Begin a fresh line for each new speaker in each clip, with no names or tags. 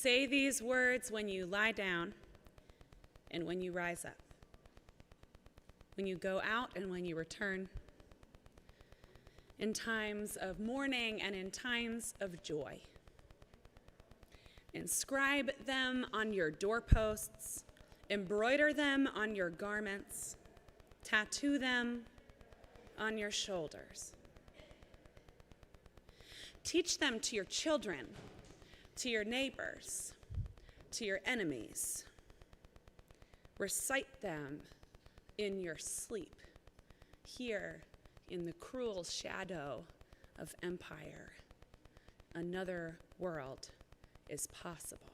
Say these words when you lie down and when you rise up, when you go out and when you return, in times of mourning and in times of joy. Inscribe them on your doorposts, embroider them on your garments, tattoo them on your shoulders. Teach them to your children, to your neighbors, to your enemies. Recite them in your sleep, here in the cruel shadow of empire. Another world is possible.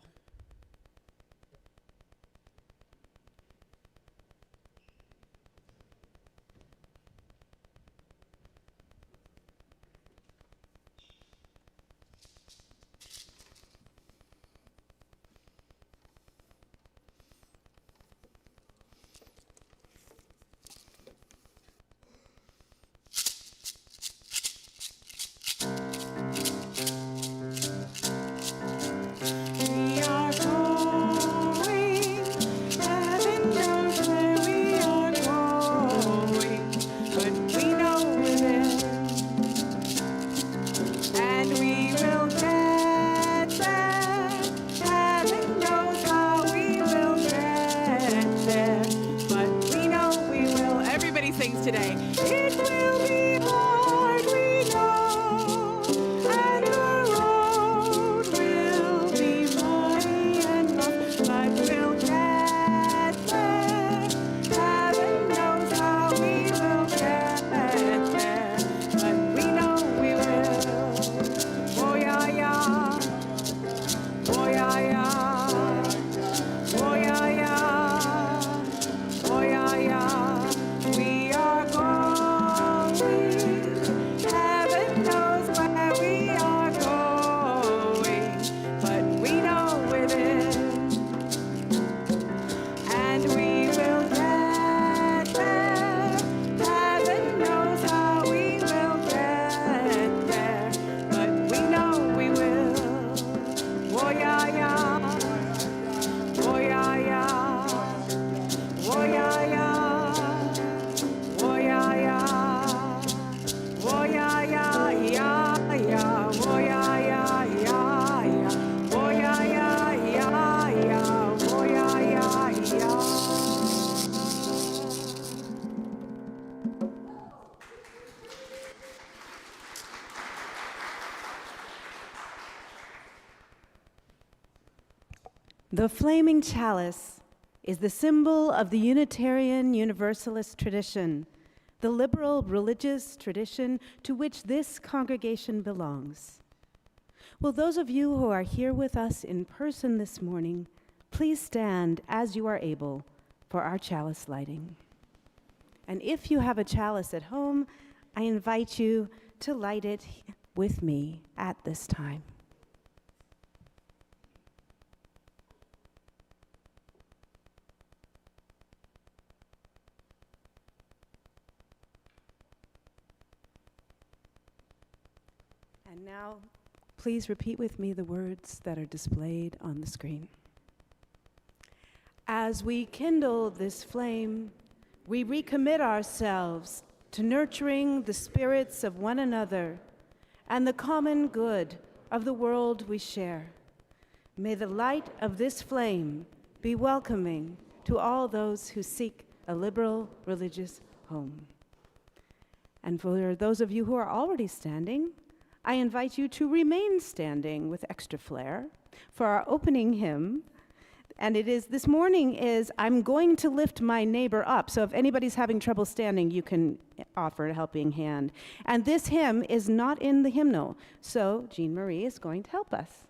The flaming chalice is the symbol of the Unitarian Universalist tradition, the liberal religious tradition to which this congregation belongs. Will those of you who are here with us in person this morning please stand as you are able for our chalice lighting? And if you have a chalice at home, I invite you to light it with me at this time. And now, please repeat with me the words that are displayed on the screen. As we kindle this flame, we recommit ourselves to nurturing the spirits of one another and the common good of the world we share. May the light of this flame be welcoming to all those who seek a liberal religious home. And for those of you who are already standing, I invite you to remain standing with extra flair for our opening hymn. And this morning is, I'm going to lift my neighbor up. So if anybody's having trouble standing, you can offer a helping hand. And this hymn is not in the hymnal. So Jean Marie is going to help us.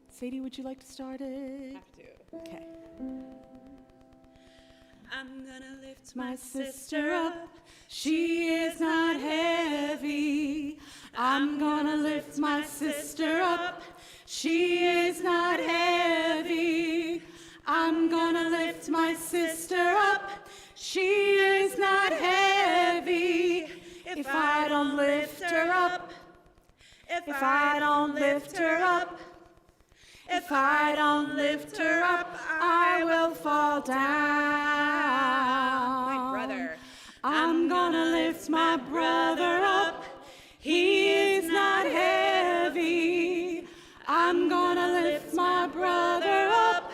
Sadie, would you like to start it?
Have to.
Okay.
I'm gonna lift my sister up. She is not heavy. I'm gonna lift my sister up. She is not heavy. I'm gonna lift my sister up. She is
If I don't lift her up, if I don't lift her up, if I don't lift her up, I will fall down.
My brother.
I'm gonna lift my brother up. He is not heavy. I'm gonna lift my brother up.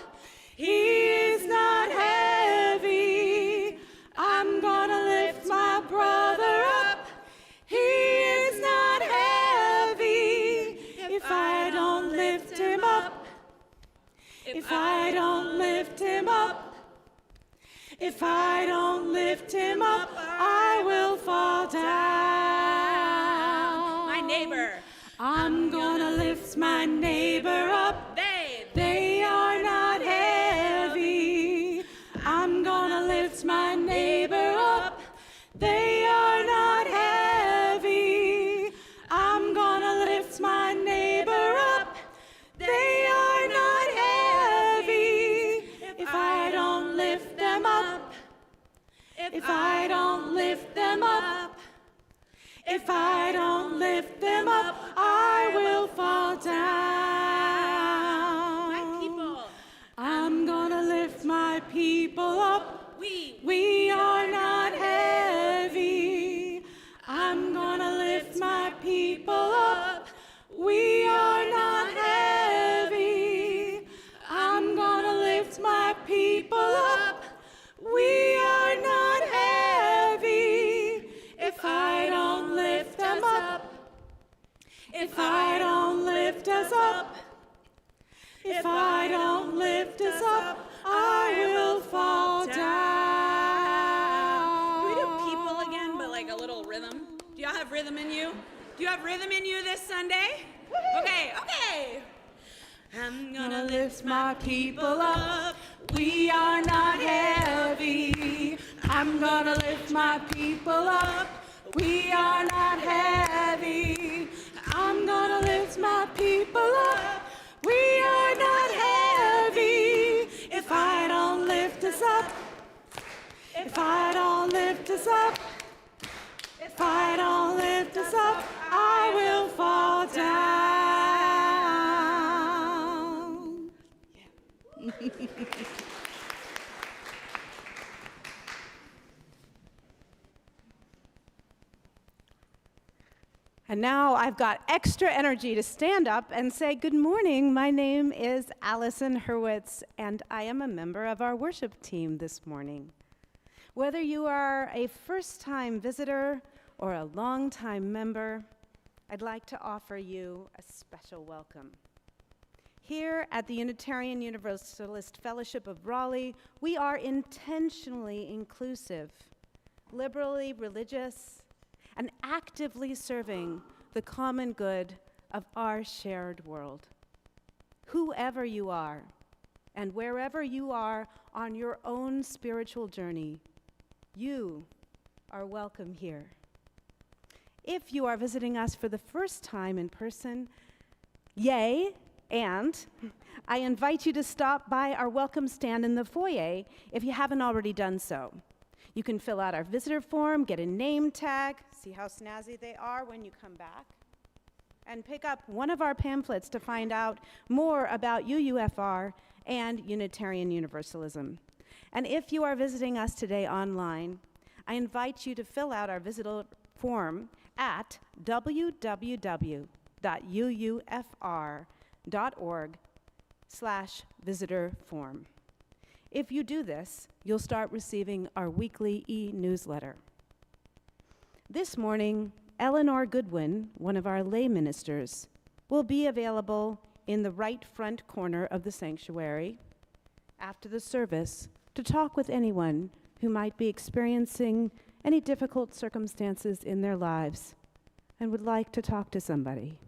He is not heavy. I'm gonna lift my brother up. He is not heavy. If I don't lift him up, if I don't lift him up, if I don't lift him up, I will fall down.
My neighbor.
I'm gonna lift my neighbor up. They are not heavy. I'm gonna lift my neighbor up. They are not heavy. I'm gonna lift my neighbor up. They are not heavy. If I don't lift them up, if I don't lift them up, if I don't lift them up, I will fall down.
My people.
I'm gonna lift my people up. We are not heavy. I'm gonna lift my people up. We are not heavy. I'm gonna lift my people up. We are not heavy. If I don't lift them up, if I don't lift us up, if I don't lift us up, I will fall down.
Can we do people again, but like a little rhythm? Do y'all have rhythm in you? Do you have rhythm in you this Sunday? Okay. I'm
Gonna lift my people up. We are not heavy. I'm gonna lift my people up. We are not heavy. I'm gonna lift my people up. We are not heavy. If I don't lift us up, if I don't lift us up, if I don't lift us up, I will fall down. And now I've got extra energy to stand up and say, good morning, my name is Allison Hurwitz, and I am a member of our worship team this morning. Whether you are a first-time visitor or a long-time member, I'd like to offer you a special welcome. Here at the Unitarian Universalist Fellowship of Raleigh, we are intentionally inclusive, liberally religious, and actively serving the common good of our shared world. Whoever you are, and wherever you are on your own spiritual journey, you are welcome here. If you are visiting us for the first time in person, yay, and I invite you to stop by our welcome stand in the foyer if you haven't already done so. You can fill out our visitor form, get a name tag, see how snazzy they are when you come back, and pick up one of our pamphlets to find out more about UUFR and Unitarian Universalism. And if you are visiting us today online, I invite you to fill out our visitor form at www.uufr.org/visitor-form. If you do this, you'll start receiving our weekly e-newsletter. This morning, Eleanor Goodwin, one of our lay ministers, will be available in the right front corner of the sanctuary after the service to talk with anyone who might be experiencing any difficult circumstances in their lives and would like to talk to somebody.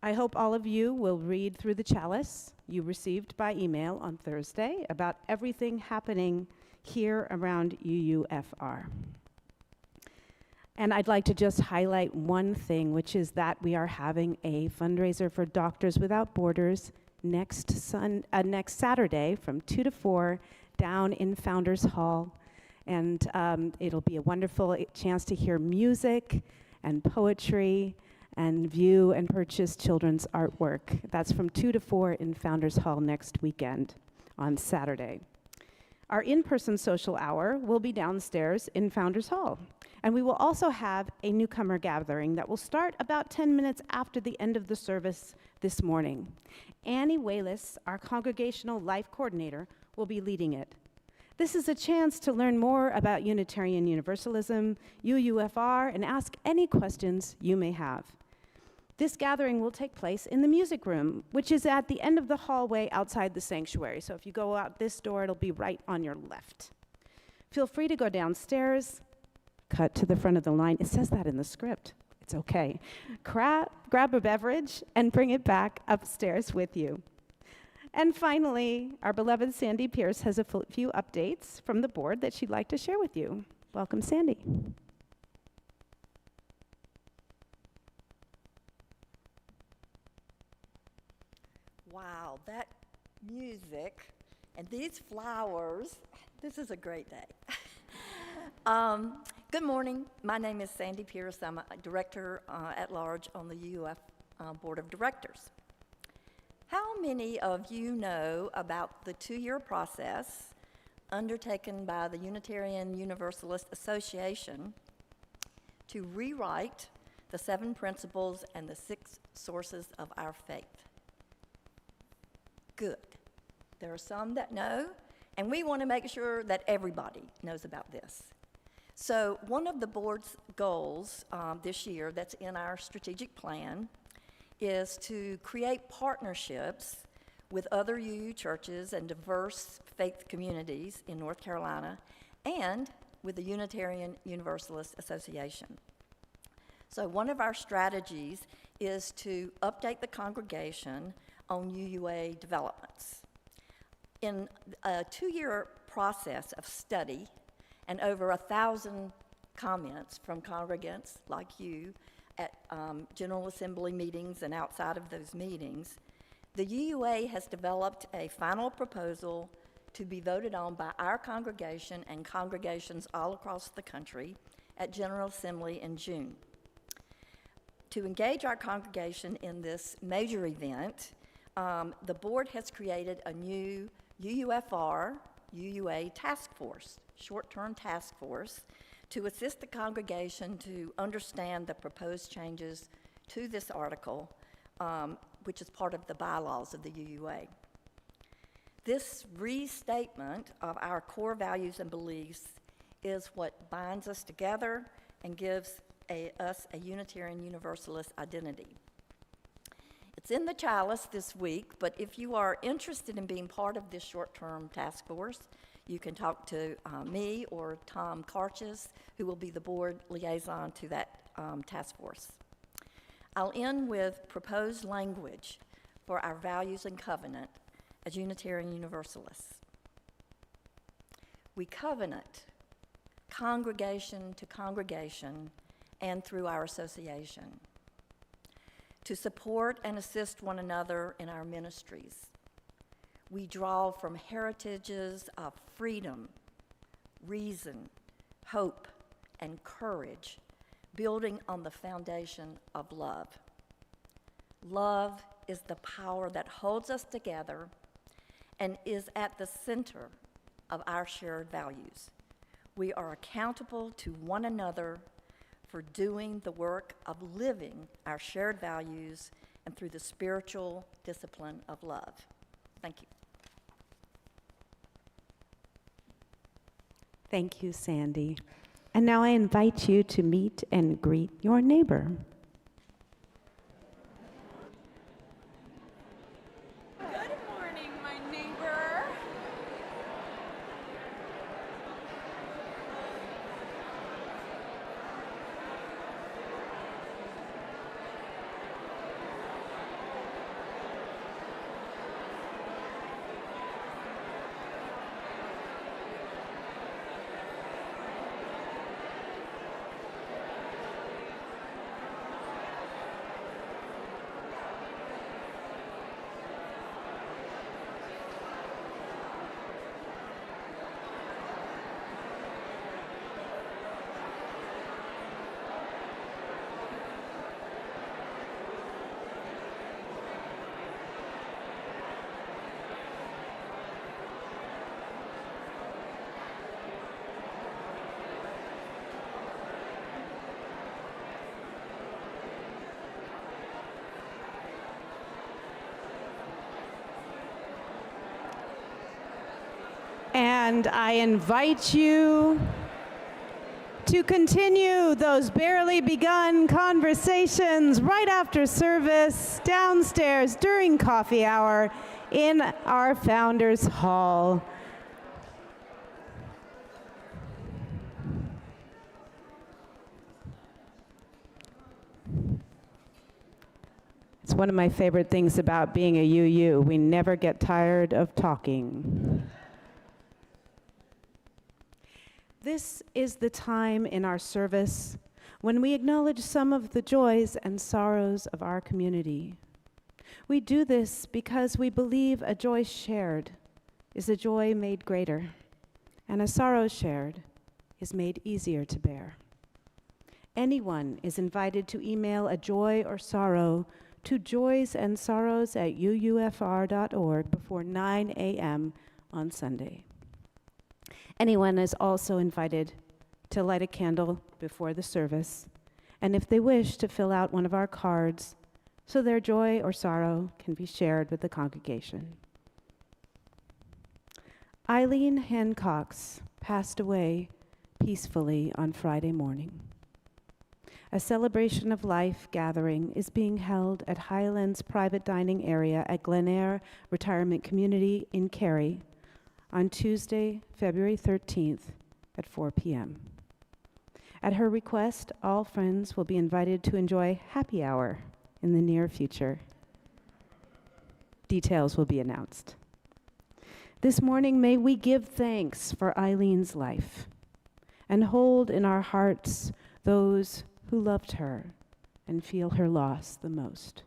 I hope all of you will read through the chalice you received by email on Thursday about everything happening here around UUFR. And I'd like to just highlight one thing, which is that we are having a fundraiser for Doctors Without Borders next Saturday from 2 to 4 down in Founders Hall. And it'll be a wonderful chance to hear music and poetry and view and purchase children's artwork. That's from 2 to 4 in Founders Hall next weekend on Saturday. Our in-person social hour will be downstairs in Founders Hall. And we will also have a newcomer gathering that will start about 10 minutes after the end of the service this morning. Annie Wayless, our congregational life coordinator, will be leading it. This is a chance to learn more about Unitarian Universalism, UUFR, and ask any questions you may have. This gathering will take place in the music room, which is at the end of the hallway outside the sanctuary. So if you go out this door, it'll be right on your left. Feel free to go downstairs, cut to the front of the line. It says that in the script. It's okay. Grab a beverage and bring it back upstairs with you. And finally, our beloved Sandy Pierce has a few updates from the board that she'd like to share with you. Welcome, Sandy.
Wow, that music and these flowers, this is a great day. Good morning. My name is Sandy Pierce. I'm a director at large on the UUF Board of Directors. How many of you know about the 2-year process undertaken by the Unitarian Universalist Association to rewrite the 7 principles and the 6 sources of our faith? Good. There are some that know, and we want to make sure that everybody knows about this. So one of the board's goals this year that's in our strategic plan is to create partnerships with other UU churches and diverse faith communities in North Carolina and with the Unitarian Universalist Association. So one of our strategies is to update the congregation on UUA developments. In a 2-year process of study and over 1,000 comments from congregants like you at General Assembly meetings and outside of those meetings, the UUA has developed a final proposal to be voted on by our congregation and congregations all across the country at General Assembly in June. To engage our congregation in this major event, the board has created a new UUFR, UUA task force, short-term task force, to assist the congregation to understand the proposed changes to this article, which is part of the bylaws of the UUA. This restatement of our core values and beliefs is what binds us together and gives us a Unitarian Universalist identity. It's in the chalice this week, but if you are interested in being part of this short-term task force, you can talk to me or Tom Karches, who will be the board liaison to that task force. I'll end with proposed language for our values and covenant as Unitarian Universalists. We covenant congregation to congregation and through our association to support and assist one another in our ministries. We draw from heritages of freedom, reason, hope, and courage, building on the foundation of love. Love is the power that holds us together and is at the center of our shared values. We are accountable to one another for doing the work of living our shared values and through the spiritual discipline of love. Thank you.
Thank you, Sandy. And now I invite you to meet and greet your neighbor.
Good morning, my neighbor.
And I invite you to continue those barely begun conversations right after service downstairs during coffee hour in our Founders Hall. It's one of my favorite things about being a UU. We never get tired of talking. This is the time in our service when we acknowledge some of the joys and sorrows of our community. We do this because we believe a joy shared is a joy made greater, and a sorrow shared is made easier to bear. Anyone is invited to email a joy or sorrow to joysandsorrows@uufr.org before 9 a.m. on Sunday. Anyone is also invited to light a candle before the service, and if they wish, to fill out one of our cards so their joy or sorrow can be shared with the congregation. Eileen Hancox passed away peacefully on Friday morning. A celebration of life gathering is being held at Highlands Private Dining Area at Glenair Retirement Community in Cary on Tuesday, February 13th at 4 p.m. At her request, all friends will be invited to enjoy happy hour in the near future. Details will be announced. This morning, may we give thanks for Eileen's life and hold in our hearts those who loved her and feel her loss the most.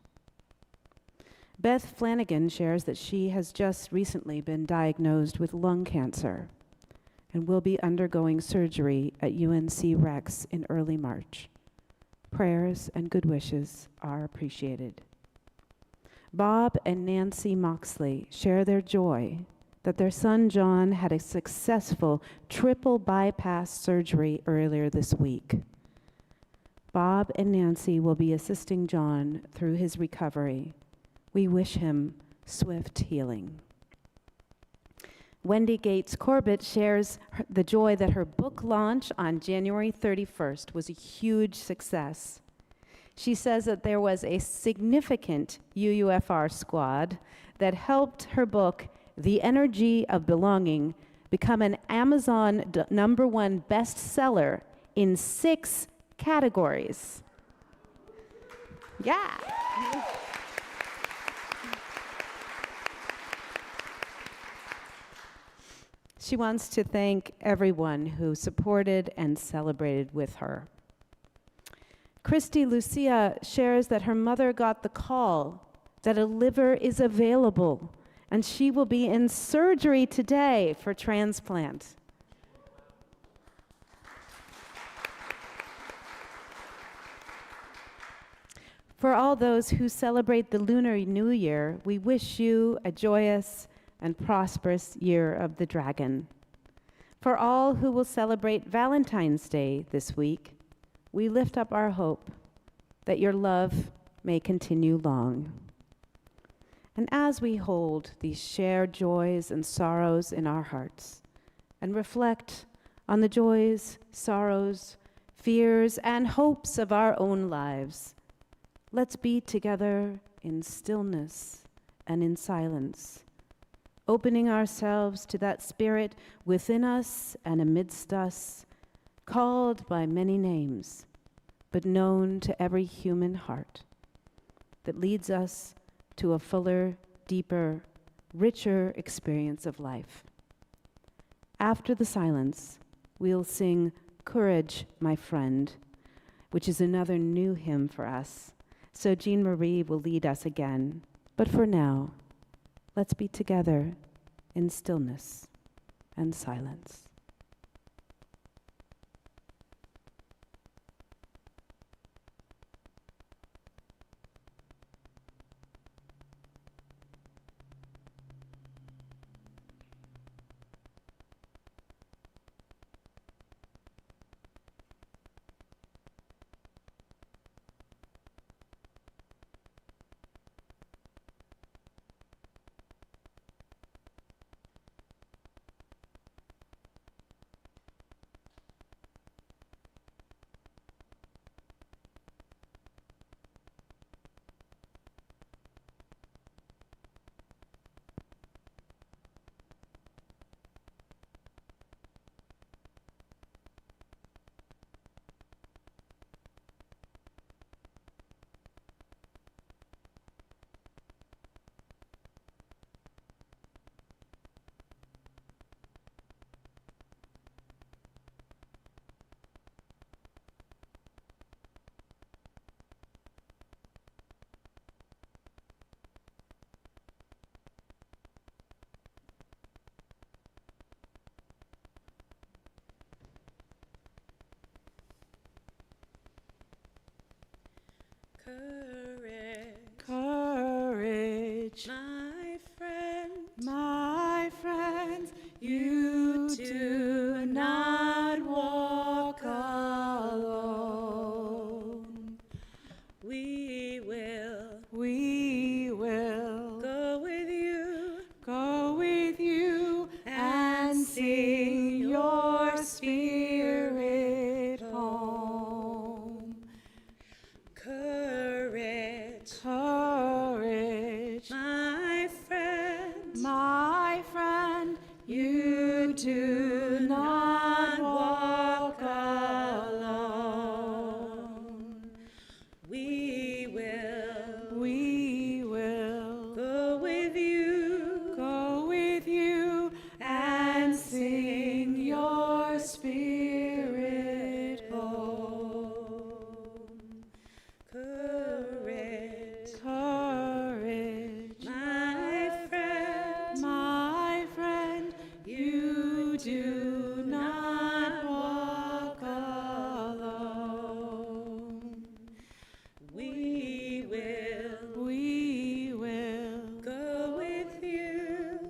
Beth Flanagan shares that she has just recently been diagnosed with lung cancer and will be undergoing surgery at UNC Rex in early March. Prayers and good wishes are appreciated. Bob and Nancy Moxley share their joy that their son John had a successful triple bypass surgery earlier this week. Bob and Nancy will be assisting John through his recovery. We wish him swift healing. Wendy Gates Corbett shares the joy that her book launch on January 31st was a huge success. She says that there was a significant UUFR squad that helped her book, The Energy of Belonging, become an Amazon #1 bestseller in 6 categories. Yeah. She wants to thank everyone who supported and celebrated with her. Christy Lucia shares that her mother got the call that a liver is available, and she will be in surgery today for transplant. For all those who celebrate the Lunar New Year, we wish you a joyous and prosperous year of the dragon. For all who will celebrate Valentine's Day this week, we lift up our hope that your love may continue long. And as we hold these shared joys and sorrows in our hearts and reflect on the joys, sorrows, fears, and hopes of our own lives, let's be together in stillness and in silence, opening ourselves to that spirit within us and amidst us, called by many names, but known to every human heart, that leads us to a fuller, deeper, richer experience of life. After the silence, we'll sing Courage, My Friend, which is another new hymn for us. So Jean Marie will lead us again. But for now, let's be together in stillness and silence. Courage, my friends, you do not walk alone.
We will
go with you and sing your spirit home.
Courage,
Courage,
my friend,
my friend, you do not walk alone.
we will
go with you and sing your spirit home.
courage,
Courage,
my friend,
my friend, you do not walk alone.
we will
go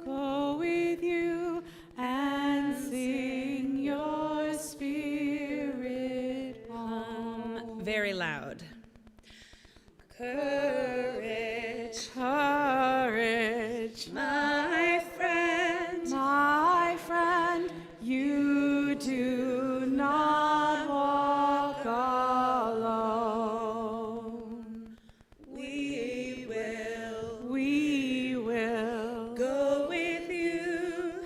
go
with you and sing your spirit home.
very loud. Courage,
Courage,
my
friend, you do not walk alone.
we
will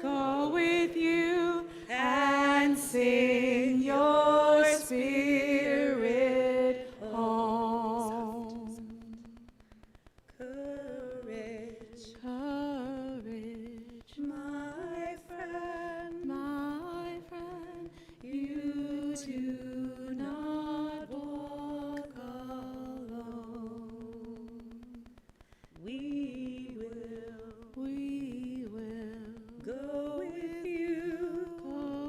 go
with you and sing your spirit home.
courage,
Courage,
my
friend, you do not walk alone.
we will
go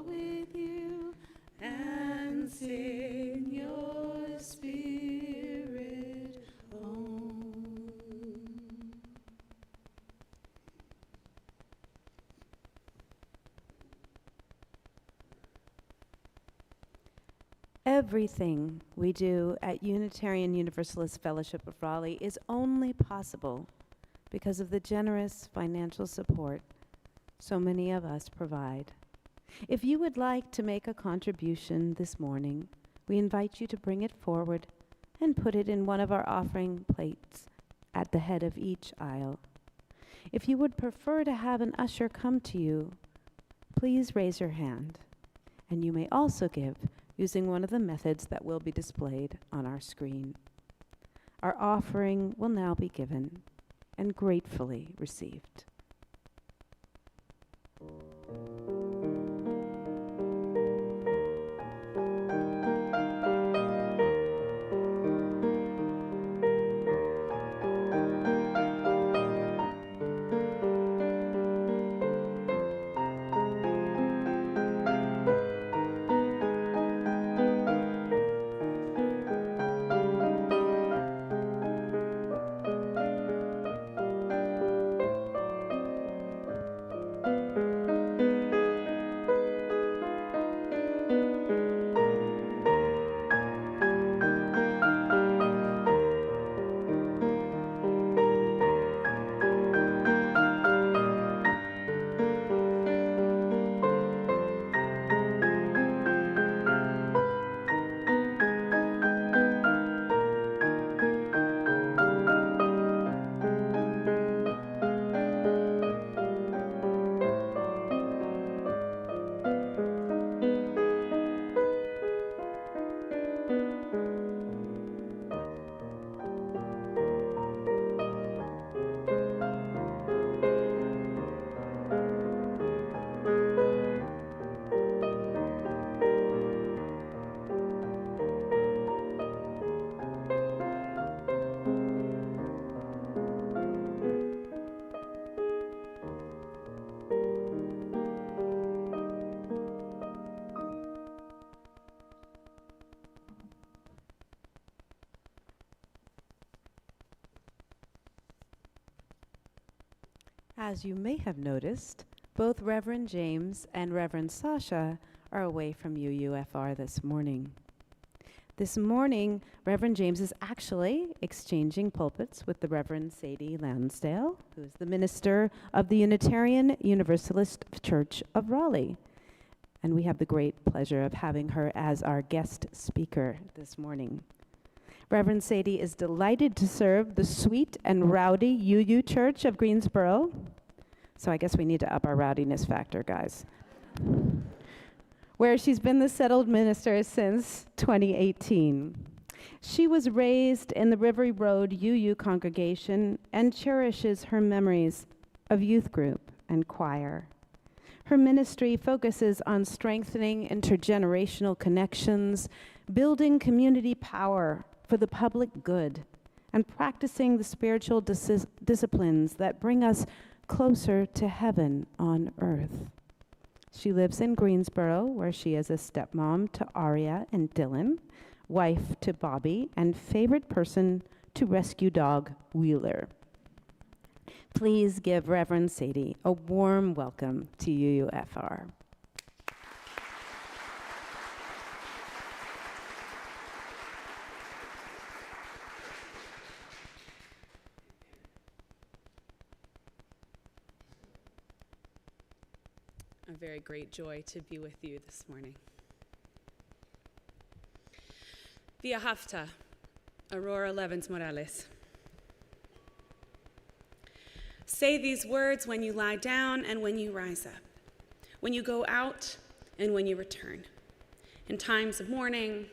with you and sing your spirit home. Everything we do at Unitarian Universalist Fellowship of Raleigh is only possible because of the generous financial support so many of us provide. If you would like to make a contribution this morning, we invite you to bring it forward and put it in one of our offering plates at the head of each aisle. If you would prefer to have an usher come to you, please raise your hand, and you may also give using one of the methods that will be displayed on our screen. Our offering will now be given and gratefully received. As you may have noticed, both Reverend James and Reverend Sasha are away from UUFR this morning. This morning, Reverend James is actually exchanging pulpits with the Reverend Sadie Lansdale, who is the minister of the Unitarian Universalist Church of Raleigh. And we have the great pleasure of having her as our guest speaker this morning. Reverend Sadie is delighted to serve the sweet and rowdy UU Church of Greensboro. So I guess we need to up our rowdiness factor, guys. Where she's been the settled minister since 2018. She was raised in the River Road UU congregation and cherishes her memories of youth group and choir. Her ministry focuses on strengthening intergenerational connections, building community power for the public good, and practicing the spiritual disciplines that bring us closer to heaven on earth. She lives in Greensboro, where she is a stepmom to Aria and Dylan, wife to Bobby, and favorite person to rescue dog Wheeler. Please give Reverend Sadie a warm welcome to UUFR.
A very great joy to be with you this morning. Via Hafta, Aurora Levens Morales. Say these words when you lie down and when you rise up, when you go out and when you return, in times of mourning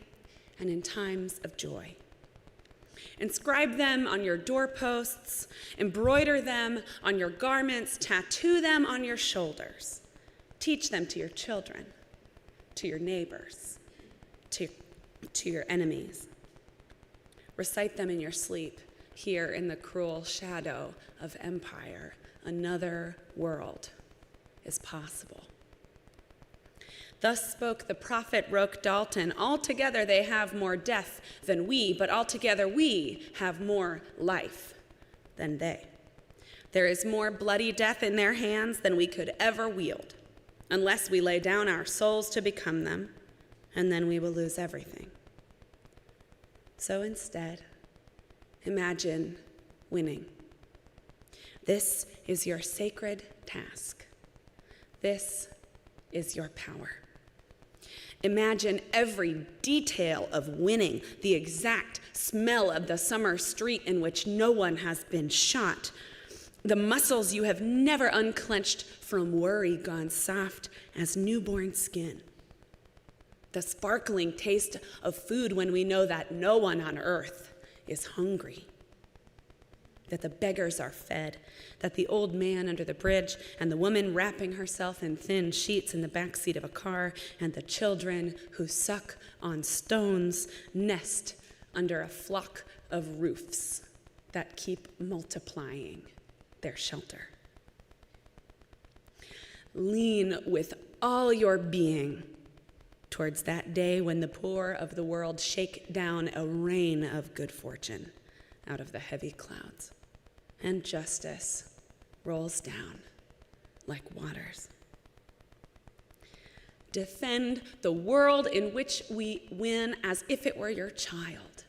and in times of joy. Inscribe them on your doorposts, embroider them on your garments, tattoo them on your shoulders. Teach them to your children, to your neighbors, to your enemies. Recite them in your sleep. Here in the cruel shadow of empire, another world is possible. Thus spoke the prophet Roque Dalton. Altogether they have more death than we, but altogether we have more life than they. There is more bloody death in their hands than we could ever wield, unless we lay down our souls to become them, and then we will lose everything. So instead, imagine winning. This is your sacred task. This is your power. Imagine every detail of winning, the exact smell of the summer street in which no one has been shot, the muscles you have never unclenched from worry gone soft as newborn skin, the sparkling taste of food when we know that no one on earth is hungry, that the beggars are fed, that the old man under the bridge and the woman wrapping herself in thin sheets in the backseat of a car and the children who suck on stones nest under a flock of roofs that keep multiplying their shelter. Lean with all your being towards that day when the poor of the world shake down a rain of good fortune out of the heavy clouds, and justice rolls down like waters. Defend the world in which we win as if it were your child.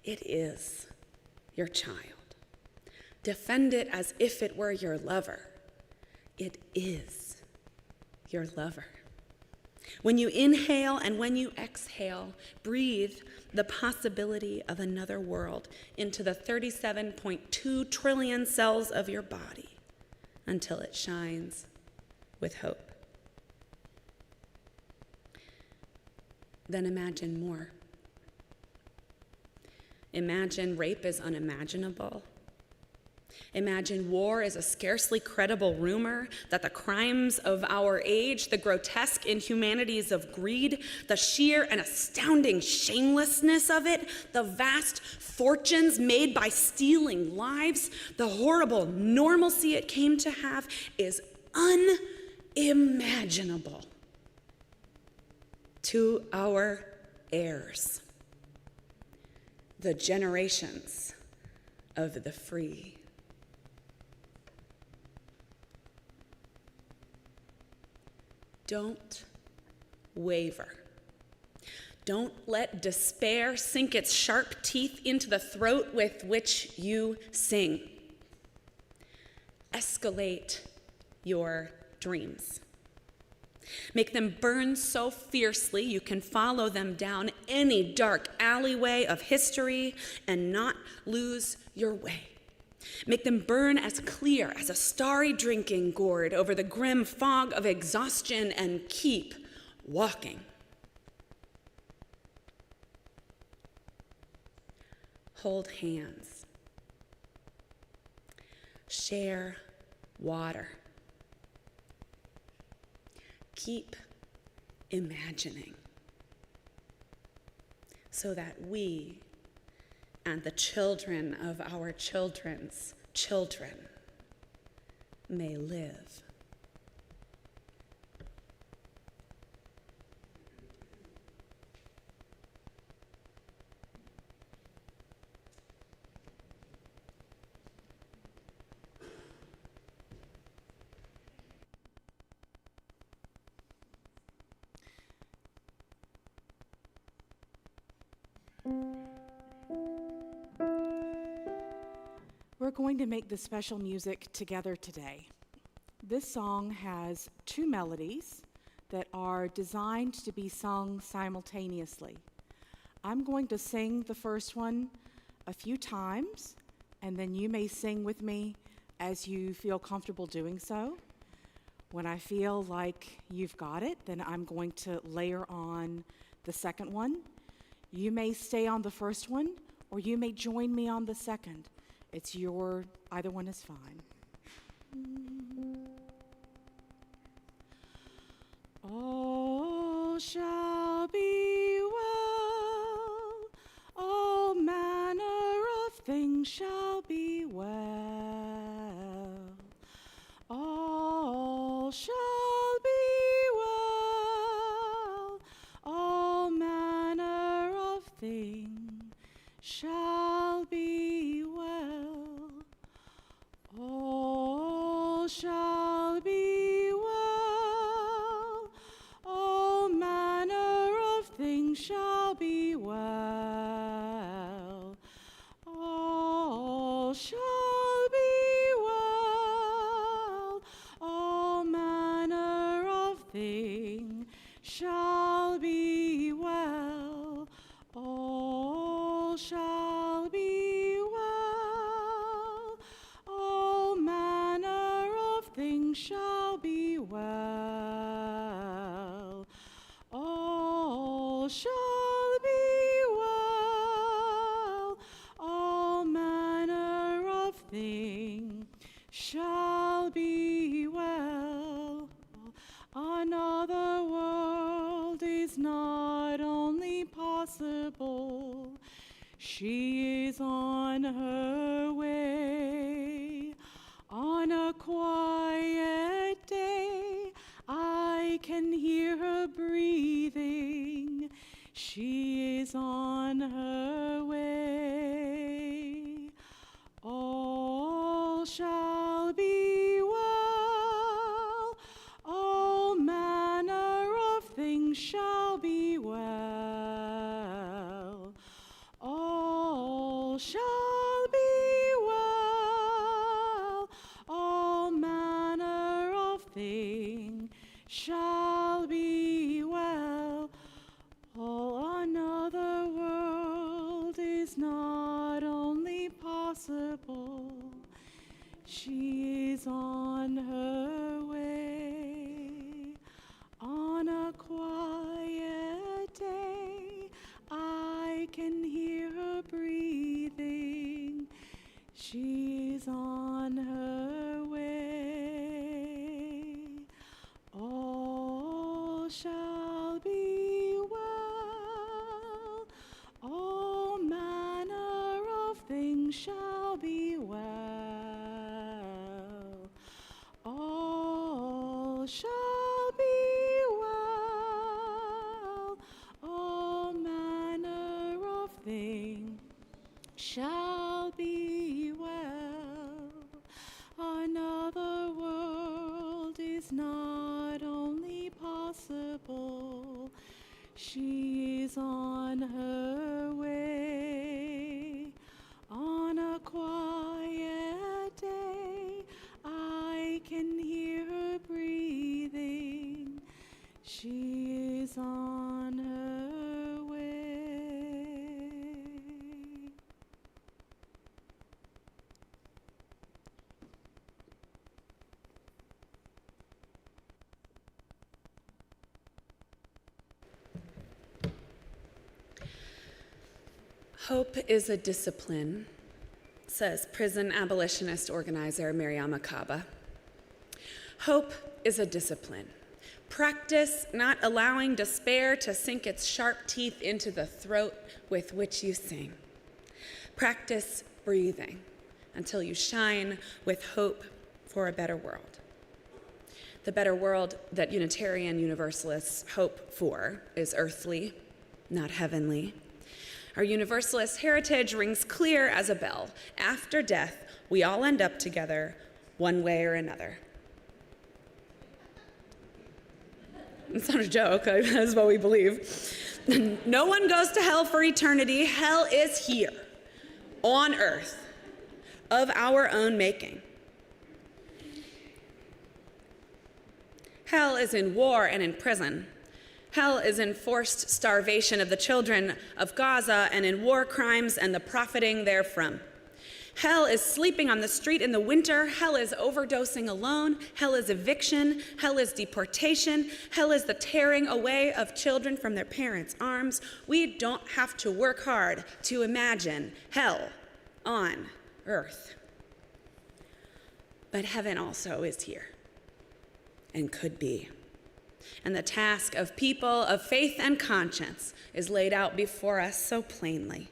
It is your child. Defend it as if it were your lover. It is your lover. When you inhale and when you exhale, breathe the possibility of another world into the 37.2 trillion cells of your body until it shines with hope. Then imagine more. Imagine rape is unimaginable. Imagine war is a scarcely credible rumor, that the crimes of our age, the grotesque inhumanities of greed, the sheer and astounding shamelessness of it, the vast fortunes made by stealing lives, the horrible normalcy it came to have is unimaginable to our heirs, the generations of the free. don't waver. Don't let despair sink its sharp teeth into the throat with which you sing. Escalate your dreams. Make them burn so fiercely you can follow them down any dark alleyway of history and not lose your way. Make them burn as clear as a starry drinking gourd over the grim fog of exhaustion and keep walking. Hold hands. Share water. Keep imagining so that we and the children of our children's children may live.
We're going to make this special music together today. This song has two melodies that are designed to be sung simultaneously. I'm going to sing the first one a few times, and then you may sing with me as you feel comfortable doing so. When I feel like you've got it, then I'm going to layer on the second one. You may stay on the first one, or you may join me on the second. It's either one is fine. All shall be well, all manner of things shall be well. All shall be well, all manner of things shall be well. All shall be well, all manner of things shall be well. All shall be well, all manner of things shall be well. All shall be well, all manner of things shall be well. All shall be well, all manner of things shall be well. Another world is not only possible, she is on her way. On a quiet day, I can hear her breathing. She is on her way. All shall be well, all manner of things shall be well. All shall be well, all manner of things shall be well. Oh, another world is not only possible, she is on her way. On a quiet day, I can hear her breathing. She's on her way. All shall be well, all manner of things shall be well. All shall be well, all manner of things shall be well. Another world is not only possible, She is on her way. On a quiet day, I can hear her breathing. She is on her way.
Hope is a discipline, says prison abolitionist organizer Mariame Kaba. Hope is a discipline. Practice not allowing despair to sink its sharp teeth into the throat with which you sing. Practice breathing until you shine with hope for a better world. The better world that Unitarian Universalists hope for is earthly, not heavenly. Our Universalist heritage rings clear as a bell. After death, we all end up together, one way or another. It's not a joke, that's what we believe. No one goes to hell for eternity. Hell is here, on earth, of our own making. Hell is in war and in prison. Hell is in forced starvation of the children of Gaza and in war crimes and the profiting therefrom. Hell is sleeping on the street in the winter. Hell is overdosing alone. Hell is eviction. Hell is deportation. Hell is the tearing away of children from their parents' arms. We don't have to work hard to imagine hell on earth. But heaven also is here and could be. And the task of people of faith and conscience is laid out before us so plainly.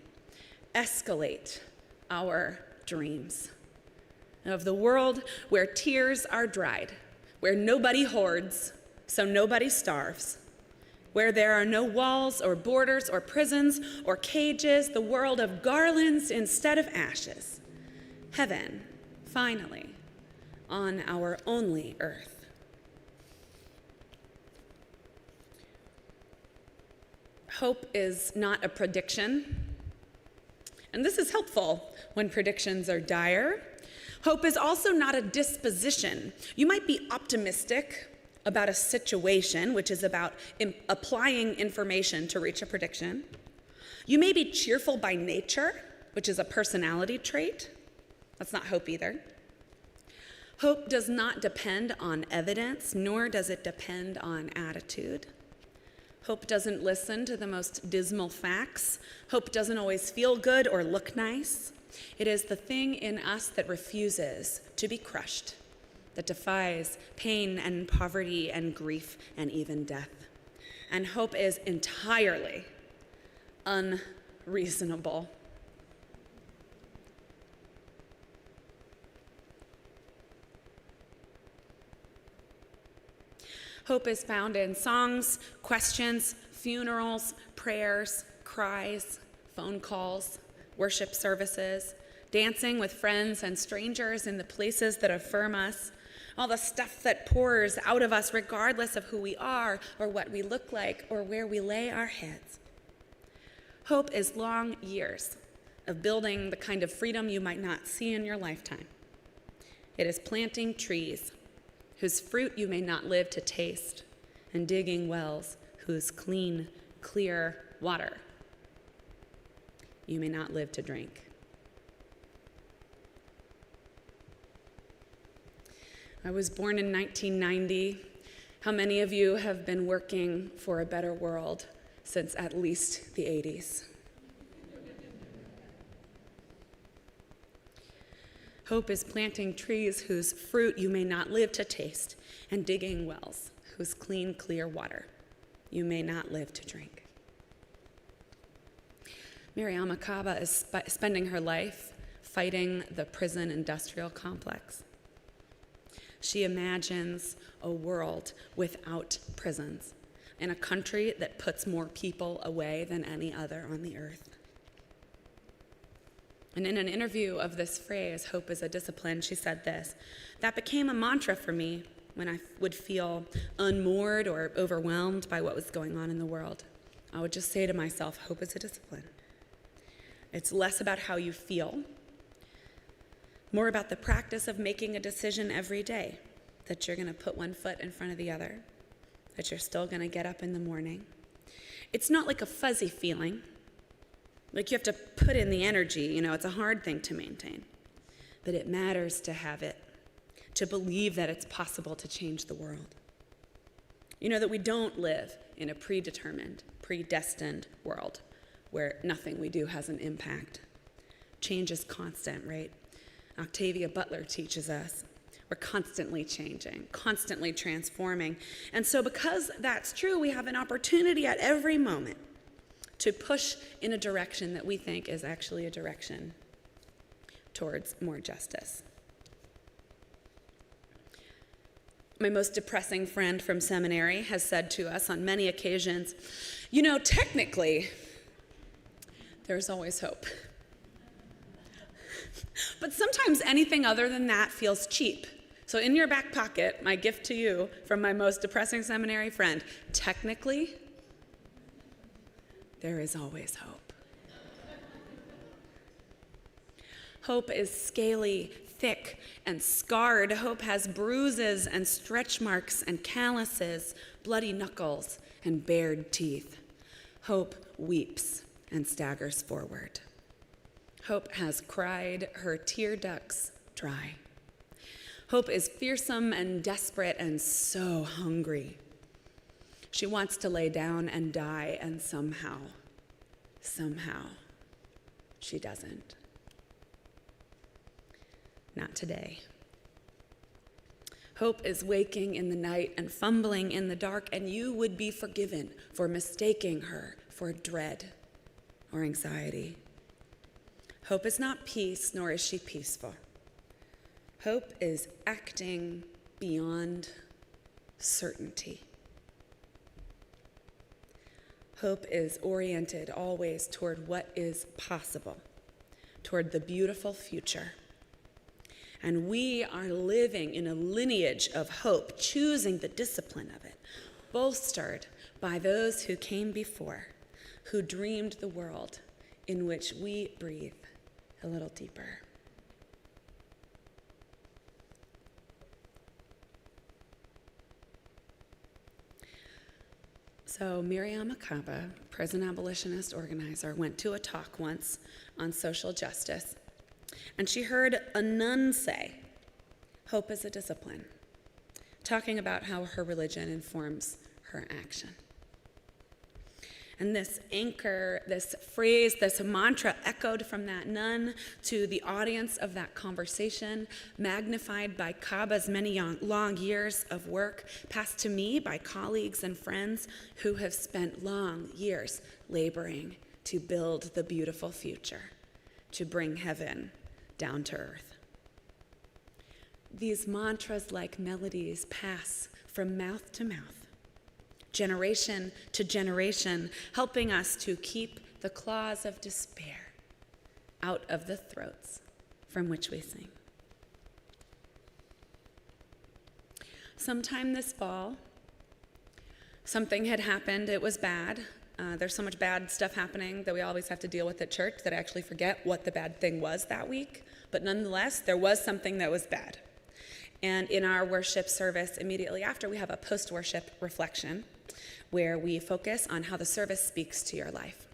Escalate our dreams of the world where tears are dried, where nobody hoards, so nobody starves, where there are no walls or borders or prisons or cages, the world of garlands instead of ashes. Heaven, finally, on our only earth. Hope is not a prediction, and this is helpful when predictions are dire. Hope is also not a disposition. You might be optimistic about a situation, which is about applying information to reach a prediction. You may be cheerful by nature, which is a personality trait. That's not hope either. Hope does not depend on evidence, nor does it depend on attitude. Hope doesn't listen to the most dismal facts. Hope doesn't always feel good or look nice. It is the thing in us that refuses to be crushed, that defies pain and poverty and grief and even death. And hope is entirely unreasonable. Hope is found in songs, questions, funerals, prayers, cries, phone calls, worship services, dancing with friends and strangers in the places that affirm us, all the stuff that pours out of us regardless of who we are or what we look like or where we lay our heads. Hope is long years of building the kind of freedom you might not see in your lifetime. It is planting trees whose fruit you may not live to taste, and digging wells whose clean, clear water you may not live to drink. I was born in 1990. How many of you have been working for a better world since at least the 80s? Hope is planting trees whose fruit you may not live to taste, and digging wells whose clean, clear water you may not live to drink. Mariame Kaba is spending her life fighting the prison industrial complex. She imagines a world without prisons in a country that puts more people away than any other on the earth. And in an interview of this phrase, hope is a discipline, she said this: "That became a mantra for me when I would feel unmoored or overwhelmed by what was going on in the world. I would just say to myself, hope is a discipline. It's less about how you feel, more about the practice of making a decision every day that you're going to put one foot in front of the other, that you're still going to get up in the morning. It's not like a fuzzy feeling, like you have to put in the energy, it's a hard thing to maintain. But it matters to have it, to believe that it's possible to change the world. That we don't live in a predetermined, predestined world where nothing we do has an impact. Change is constant, right? Octavia Butler teaches us we're constantly changing, constantly transforming. And so because that's true, we have an opportunity at every moment to push in a direction that we think is actually a direction towards more justice. My most depressing friend from seminary has said to us on many occasions, technically, there's always hope. But sometimes anything other than that feels cheap. So in your back pocket, my gift to you from my most depressing seminary friend, technically, there is always hope. Hope is scaly, thick, and scarred. Hope has bruises and stretch marks and calluses, bloody knuckles and bared teeth. Hope weeps and staggers forward. Hope has cried her tear ducts dry. Hope is fearsome and desperate and so hungry. She wants to lay down and die, and somehow, she doesn't. Not today. Hope is waking in the night and fumbling in the dark, and you would be forgiven for mistaking her for dread or anxiety. Hope is not peace, nor is she peaceful. Hope is acting beyond certainty. Hope is oriented always toward what is possible, toward the beautiful future. And we are living in a lineage of hope, choosing the discipline of it, bolstered by those who came before, who dreamed the world in which we breathe a little deeper. So Mariame Kaba, prison abolitionist organizer, went to a talk once on social justice, and she heard a nun say, hope is a discipline, talking about how her religion informs her action. And this anchor, this phrase, this mantra echoed from that nun to the audience of that conversation, magnified by Kaba's many long years of work, passed to me by colleagues and friends who have spent long years laboring to build the beautiful future, to bring heaven down to earth. These mantras, like melodies, pass from mouth to mouth, generation to generation, helping us to keep the claws of despair out of the throats from which we sing. Sometime this fall, something had happened. It was bad. There's so much bad stuff happening that we always have to deal with at church that I actually forget what the bad thing was that week. But nonetheless, there was something that was bad. And in our worship service immediately after, we have a post-worship reflection where we focus on how the service speaks to your life.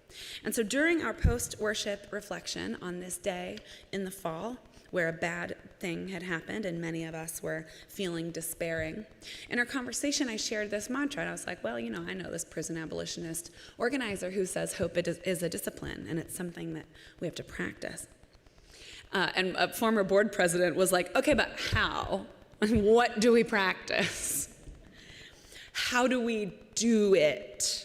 And so during our post-worship reflection on this day in the fall, where a bad thing had happened and many of us were feeling despairing, in our conversation I shared this mantra, and I was like, well, I know this prison abolitionist organizer who says hope is a discipline, and it's something that we have to practice. And a former board president was like, okay, but how? What do we practice? How do we do it?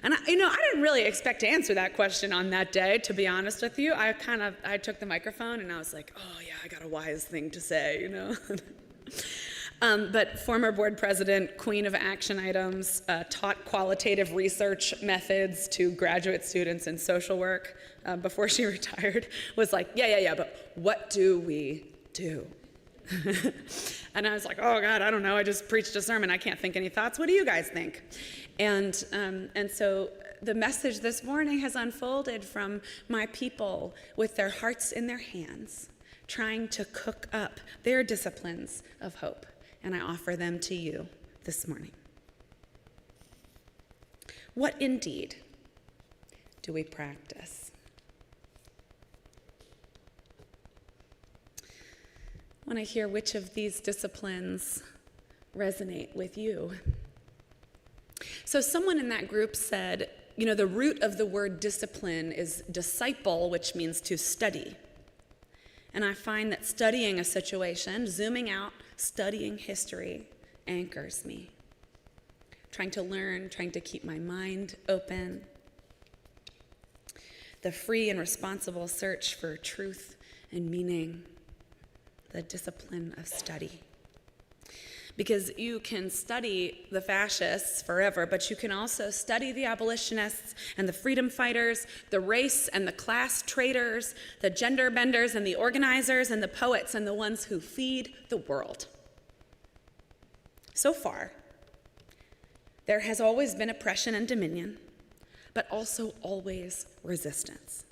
And I didn't really expect to answer that question on that day, to be honest with you. I took the microphone and I was like, oh yeah, I got a wise thing to say, But former board president, queen of action items, taught qualitative research methods to graduate students in social work before she retired, was like, yeah, but what do we do? And I was like, oh God, I don't know. I just preached a sermon. I can't think any thoughts. What do you guys think? And so the message this morning has unfolded from my people with their hearts in their hands, trying to cook up their disciplines of hope, and I offer them to you this morning. What indeed do we practice? I want to hear which of these disciplines resonate with you. So someone in that group said, the root of the word discipline is disciple, which means to study. And I find that studying a situation, zooming out, studying history, anchors me. Trying to learn, trying to keep my mind open. The free and responsible search for truth and meaning. The discipline of study. Because you can study the fascists forever, but you can also study the abolitionists and the freedom fighters, the race and the class traitors, the gender benders and the organizers and the poets and the ones who feed the world. So far, there has always been oppression and dominion, but also always resistance.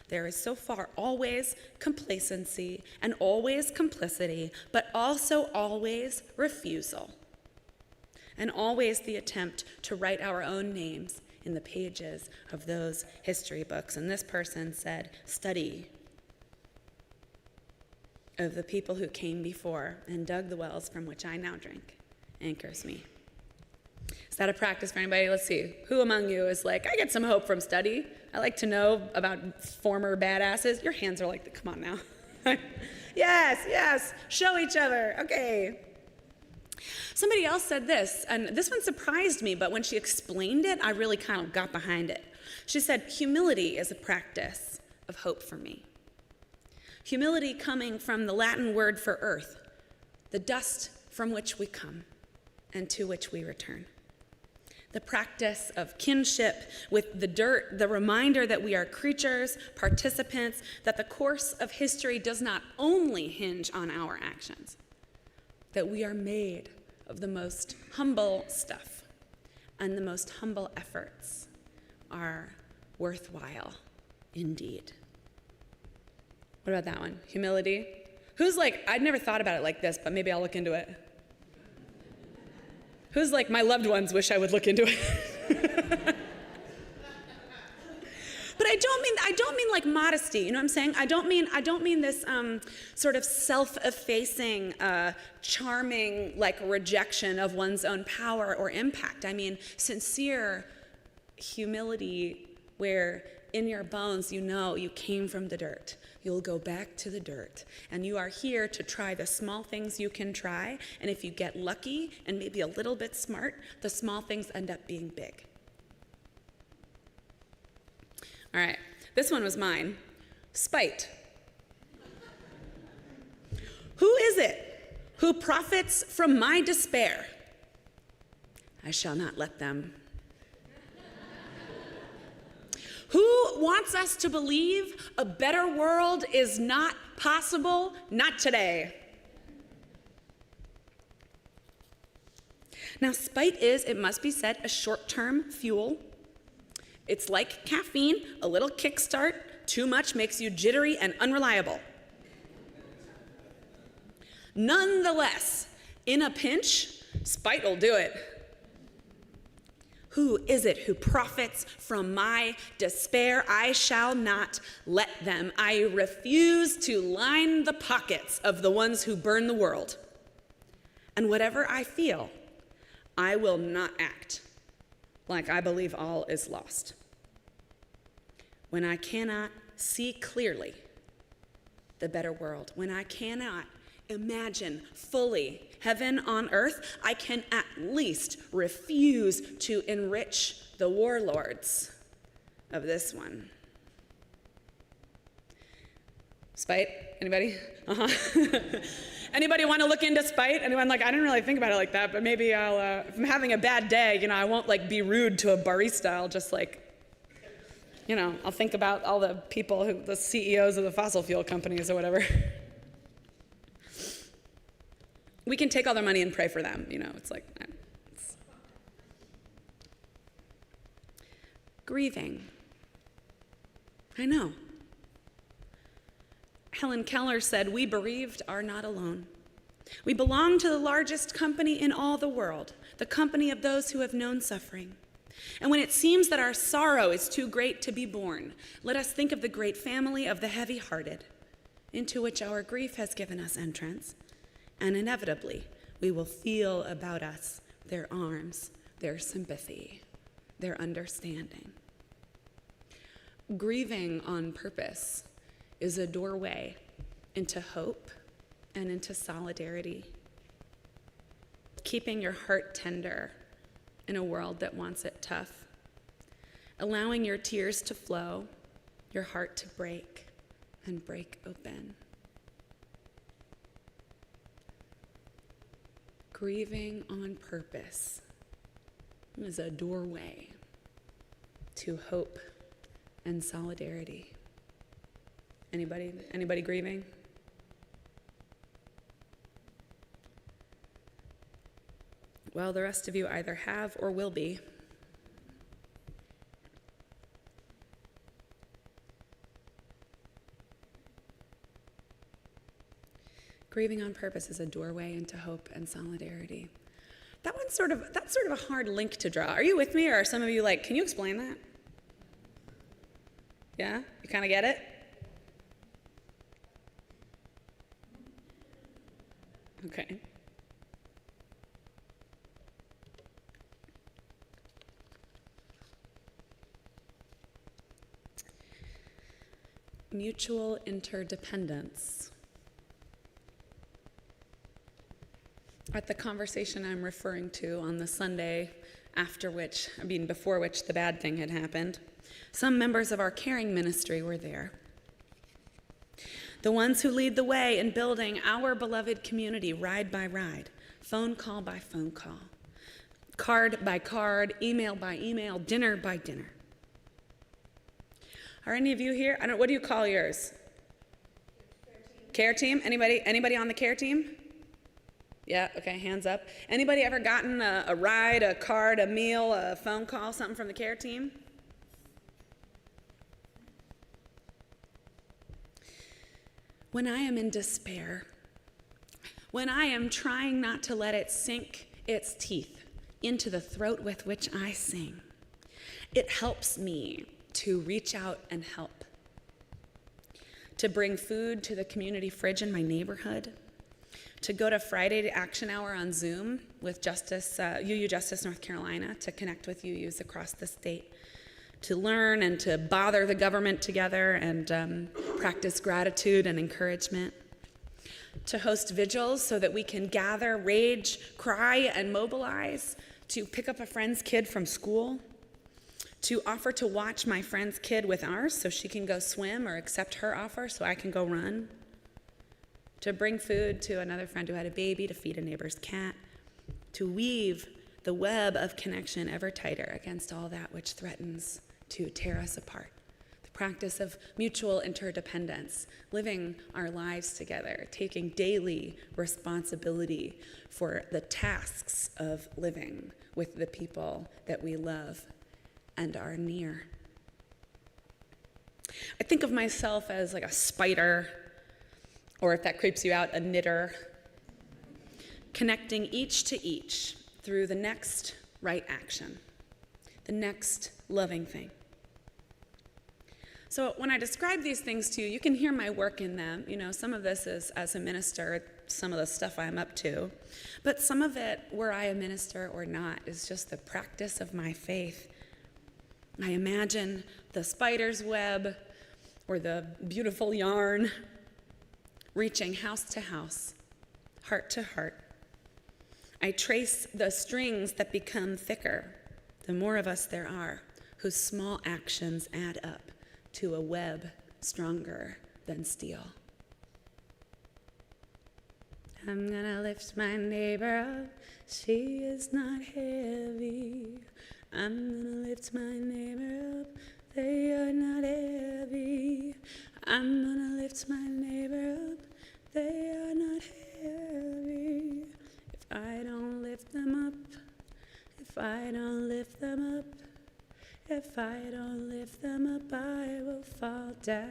There is so far always complacency and always complicity, but also always refusal, and always the attempt to write our own names in the pages of those history books. And this person said, study of the people who came before and dug the wells from which I now drink anchors me. Is that a practice for anybody? Let's see. Who among you is like, I get some hope from study. I like to know about former badasses. Your hands are like, come on now. Yes, show each other. Okay. Somebody else said this, and this one surprised me, but when she explained it, I really kind of got behind it. She said, humility is a practice of hope for me. Humility coming from the Latin word for earth, the dust from which we come and to which we return. The practice of kinship with the dirt, the reminder that we are creatures, participants, that the course of history does not only hinge on our actions, that we are made of the most humble stuff, and the most humble efforts are worthwhile indeed. What about that one? Humility? Who's like, I'd never thought about it like this, but maybe I'll look into it. Who's like, my loved ones wish I would look into it? But I don't mean like modesty, you know what I'm saying? I don't mean this sort of self-effacing, charming like rejection of one's own power or impact. I mean sincere humility where in your bones you know you came from the dirt. You'll go back to the dirt, and you are here to try the small things you can try, and if you get lucky and maybe a little bit smart, the small things end up being big. All right, this one was mine. Spite. Who is it who profits from my despair? I shall not let them. Who wants us to believe a better world is not possible? Not today. Now, spite is, it must be said, a short-term fuel. It's like caffeine, a little kickstart. Too much makes you jittery and unreliable. Nonetheless, in a pinch, spite will do it. Who is it who profits from my despair? I shall not let them. I refuse to line the pockets of the ones who burn the world. And whatever I feel, I will not act like I believe all is lost. When I cannot see clearly the better world, when I cannot imagine fully heaven on earth, I can at least refuse to enrich the warlords of this one. Spite? Anybody? Anybody want to look into spite? Anyone like, I didn't really think about it like that, but maybe I'll, if I'm having a bad day, I won't like be rude to a barista. I'll just like, I'll think about all the people, the CEOs of the fossil fuel companies or whatever. We can take all their money and pray for them, it's like. grieving. I know. Helen Keller said, "We bereaved are not alone. We belong to the largest company in all the world, the company of those who have known suffering. And when it seems that our sorrow is too great to be borne, let us think of the great family of the heavy-hearted, into which our grief has given us entrance, and inevitably we will feel about us their arms, their sympathy, their understanding." Grieving on purpose is a doorway into hope and into solidarity. Keeping your heart tender in a world that wants it tough. Allowing your tears to flow, your heart to break and break open. Grieving on purpose is a doorway to hope and solidarity. Anybody grieving? Well, the rest of you either have or will be. Grieving on purpose is a doorway into hope and solidarity. That's sort of a hard link to draw. Are you with me, or are some of you like, can you explain that? Yeah? You kind of get it? Okay. Mutual interdependence. At the conversation I'm referring to on the Sunday before which the bad thing had happened, some members of our caring ministry were there. The ones who lead the way in building our beloved community ride by ride, phone call by phone call, card by card, email by email, dinner by dinner. Are any of you here? What do you call yours? Care team? Anybody on the care team? Yeah, okay, hands up. Anybody ever gotten a ride, a card, a meal, a phone call, something from the care team? When I am in despair, when I am trying not to let it sink its teeth into the throat with which I sing, it helps me to reach out and help, to bring food to the community fridge in my neighborhood, to go to Friday Action Hour on Zoom with UU Justice North Carolina to connect with UUs across the state, to learn and to bother the government together and practice gratitude and encouragement, to host vigils so that we can gather, rage, cry, and mobilize, to pick up a friend's kid from school, to offer to watch my friend's kid with ours so she can go swim or accept her offer so I can go run, to bring food to another friend who had a baby, to feed a neighbor's cat, to weave the web of connection ever tighter against all that which threatens to tear us apart. The practice of mutual interdependence, living our lives together, taking daily responsibility for the tasks of living with the people that we love and are near. I think of myself as like a spider, or if that creeps you out, a knitter, connecting each to each through the next right action, the next loving thing. So when I describe these things to you, you can hear my work in them. You know, some of this is as a minister, some of the stuff I'm up to. But some of it, were I a minister or not, is just the practice of my faith. I imagine the spider's web or the beautiful yarn reaching house to house, heart to heart. I trace the strings that become thicker, the more of us there are, whose small actions add up to a web stronger than steel. I'm gonna lift my neighbor up, she is not heavy. I'm gonna lift my neighbor up, they are not heavy. I'm gonna lift my neighbor up, they are not heavy. If I don't lift them up, if I don't lift them up, If I don't lift them up, I will fall down.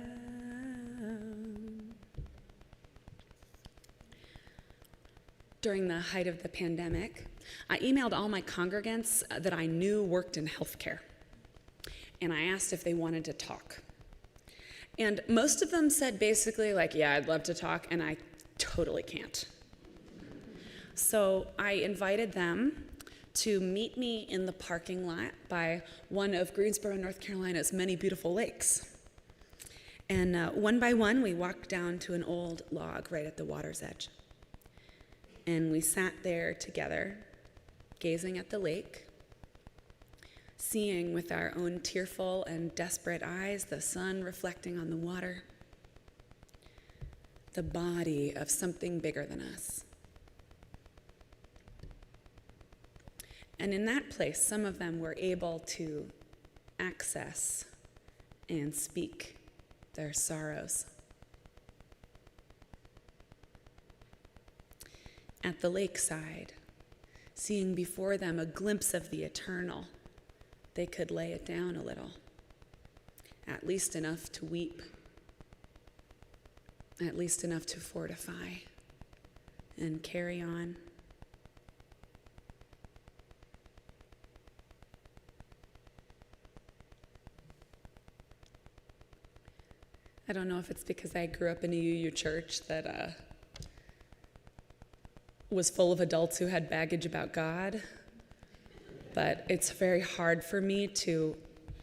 During the height of the pandemic, I emailed all my congregants that I knew worked in healthcare, and I asked if they wanted to talk. And most of them said basically like, yeah, I'd love to talk, and I totally can't. So I invited them to meet me in the parking lot by one of Greensboro, North Carolina's many beautiful lakes. And one by one, we walked down to an old log right at the water's edge. And we sat there together, gazing at the lake, seeing with our own tearful and desperate eyes the sun reflecting on the water, the body of something bigger than us. And in that place, some of them were able to access and speak their sorrows. At the lakeside, seeing before them a glimpse of the eternal, they could lay it down a little, at least enough to weep, at least enough to fortify and carry on. I don't know if it's because I grew up in a UU church that was full of adults who had baggage about God, but it's very hard for me to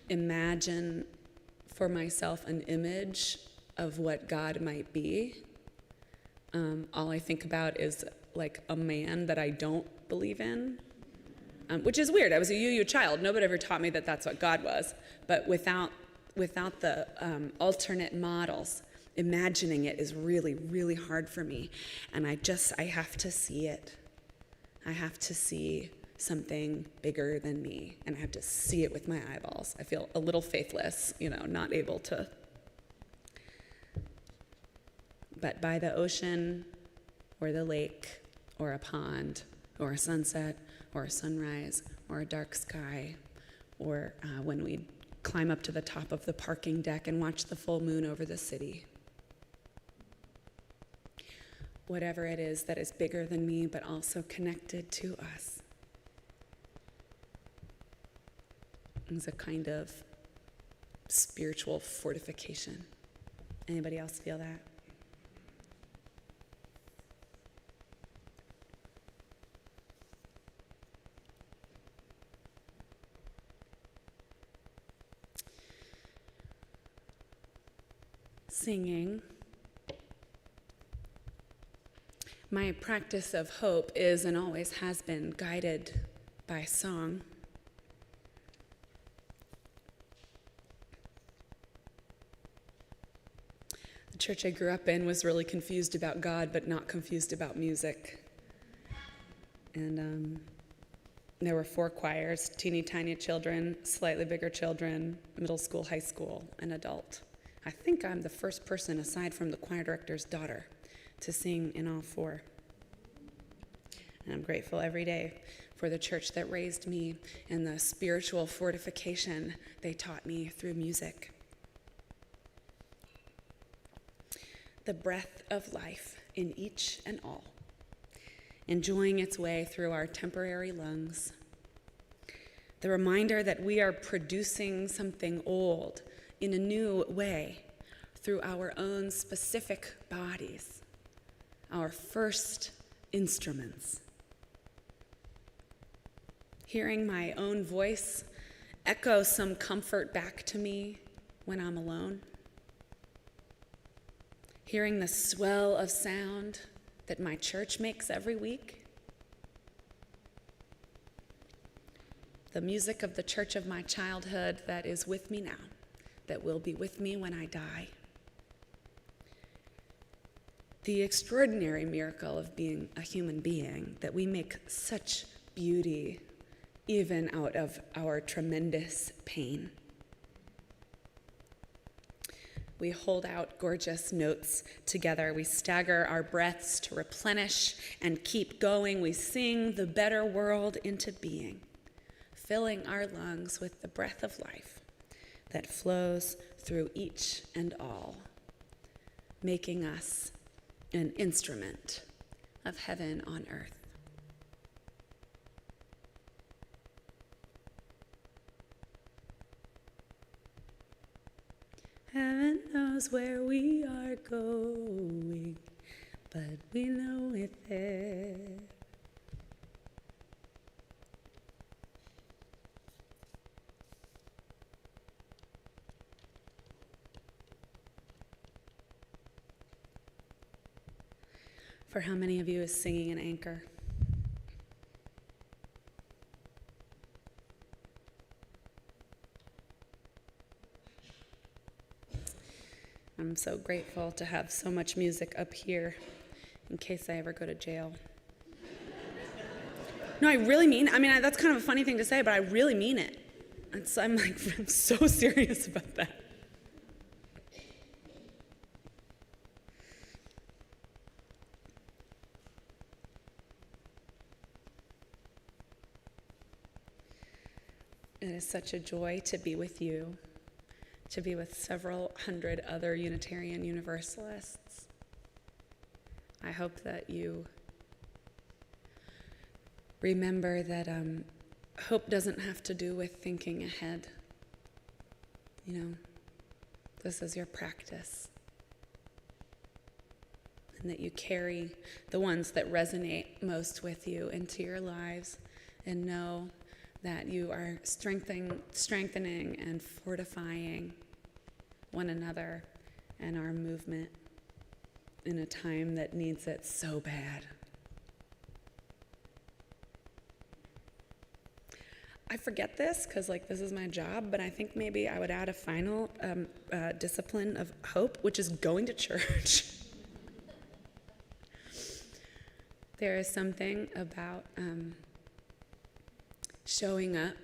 imagine for myself an image of what God might be. All I think about is like a man that I don't believe in, which is weird. I was a UU child. Nobody ever taught me that that's what God was, but without the alternate models, imagining it is really, really hard for me. And I have to see it. I have to see something bigger than me, and I have to see it with my eyeballs. I feel a little faithless, not able to. But by the ocean, or the lake, or a pond, or a sunset, or a sunrise, or a dark sky, or when we climb up to the top of the parking deck and watch the full moon over the city. Whatever it is that is bigger than me, but also connected to us, is a kind of spiritual fortification. Anybody else feel that? Singing. My practice of hope is and always has been guided by song. The church I grew up in was really confused about God, but not confused about music. And there were 4 choirs: teeny tiny children, slightly bigger children, middle school, high school, and adult. I think I'm the first person, aside from the choir director's daughter, to sing in all 4. And I'm grateful every day for the church that raised me and the spiritual fortification they taught me through music. The breath of life in each and all, enjoying its way through our temporary lungs. The reminder that we are producing something old in a new way through our own specific bodies, our first instruments. Hearing my own voice echo some comfort back to me when I'm alone. Hearing the swell of sound that my church makes every week. The music of the church of my childhood that is with me now, that will be with me when I die. The extraordinary miracle of being a human being, that we make such beauty even out of our tremendous pain. We hold out gorgeous notes together. We stagger our breaths to replenish and keep going. We sing the better world into being, filling our lungs with the breath of life that flows through each and all, making us an instrument of heaven on earth. Heaven knows where we are going, but we know it there. For how many of you is singing an anchor? I'm so grateful to have so much music up here in case I ever go to jail. No, I really mean, that's kind of a funny thing to say, but I really mean it. I'm so serious about that. It is such a joy to be with you, to be with several hundred other Unitarian Universalists. I hope that you remember that hope doesn't have to do with thinking ahead. This is your practice. And that you carry the ones that resonate most with you into your lives and know that you are strengthening and fortifying one another and our movement in a time that needs it so bad. I forget this because this is my job, but I think maybe I would add a final discipline of hope, which is going to church. There is something about showing up,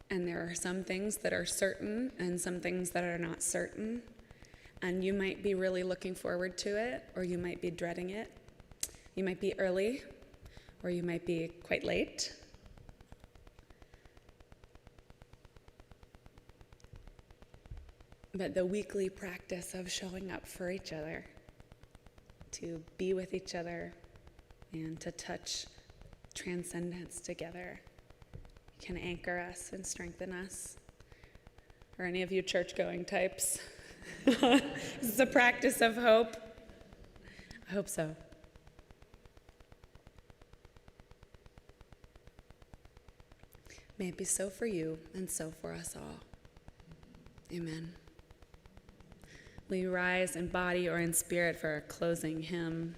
and there are some things that are certain and some things that are not certain, and you might be really looking forward to it, or you might be dreading it. You might be early, or you might be quite late. But the weekly practice of showing up for each other, to be with each other, and to touch transcendence together can anchor us and strengthen us. Are any of you church-going types? Is this a practice of hope? I hope so. May it be so for you and so for us all. Amen. Will you rise in body or in spirit for our closing hymn?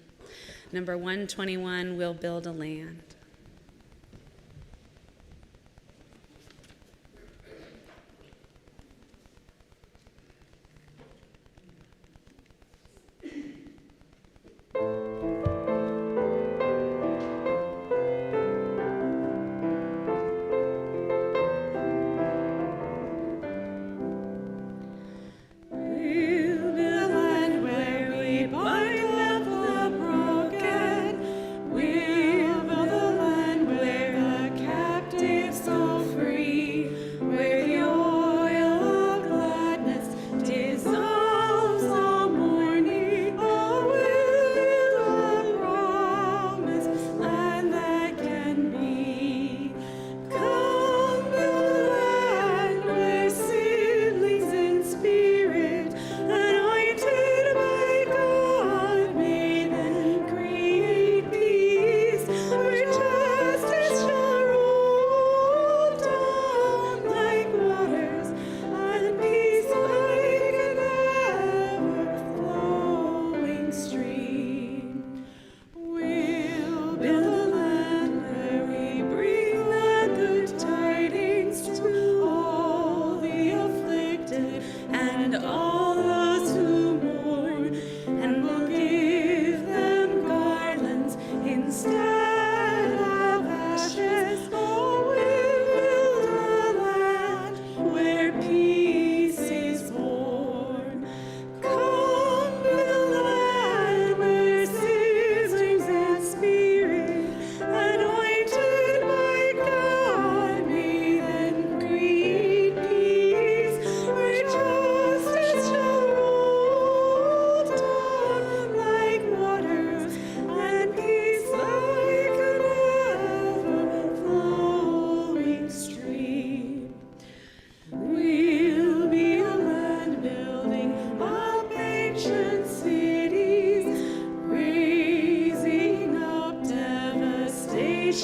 Number 121, We'll Build a Land.
We'll build a land where we bind up the broken. We'll build a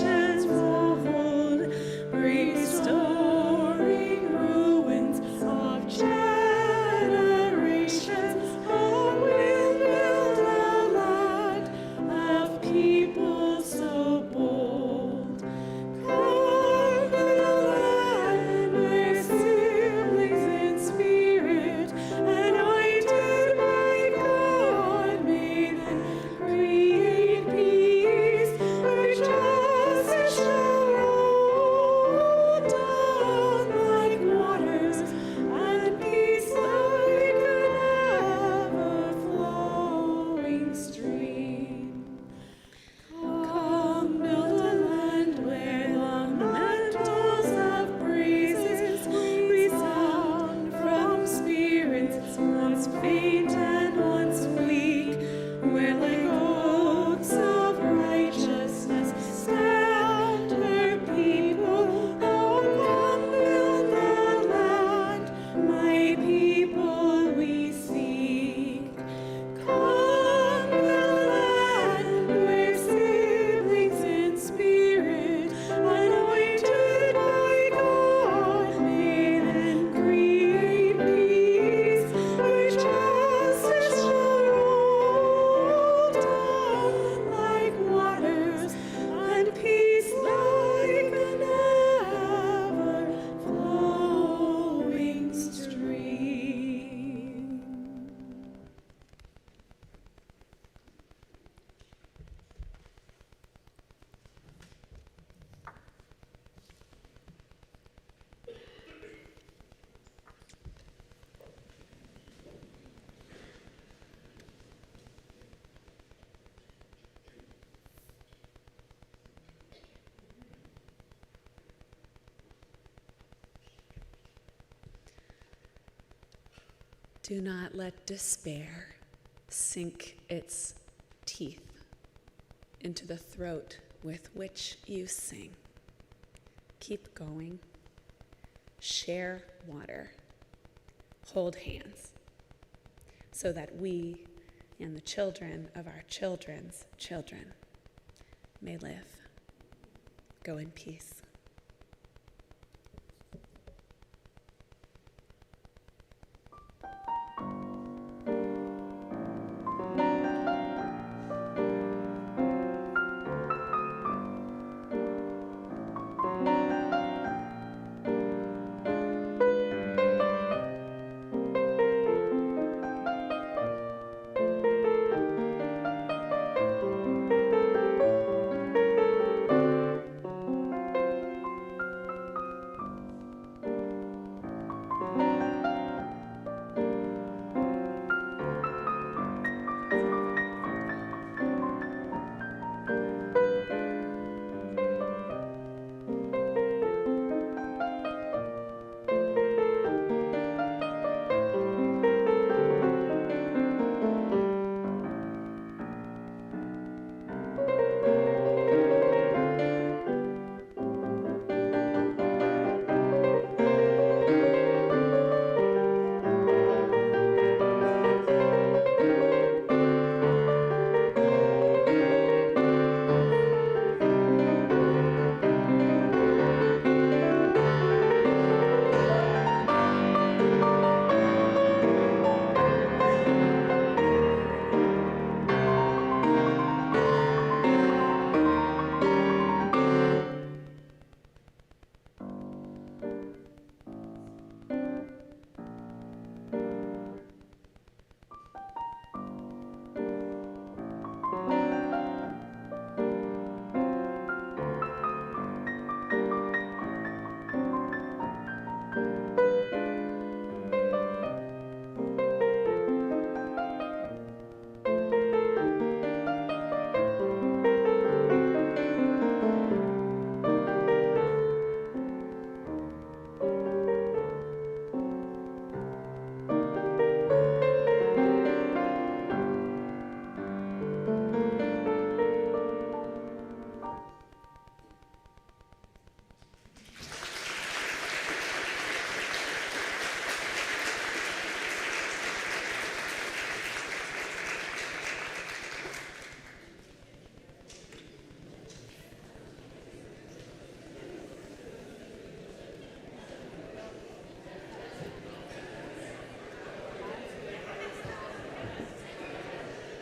nations fold, restoring ruins of generations. Oh, we'll build a land of people so bold. Come to the land where siblings in spirit, anointed by God, may then create peace, where justice shall roll down like waters, and peace like an ever-flowing stream. Come, build a land where the mantles of praises resound from spirits once faint and once weak, where like oaks of righteousness stand her people. Oh, come, build the land, my people we seek. Come, build a land where siblings in spirit, anointed by God, may then create peace, where justice shall roll down like waters, and peace like an ever-flowing stream. Do not let despair sink its teeth into the throat with which you sing. Keep going. Share water. Hold hands, so that we and the children of our children's children may live. Go in peace.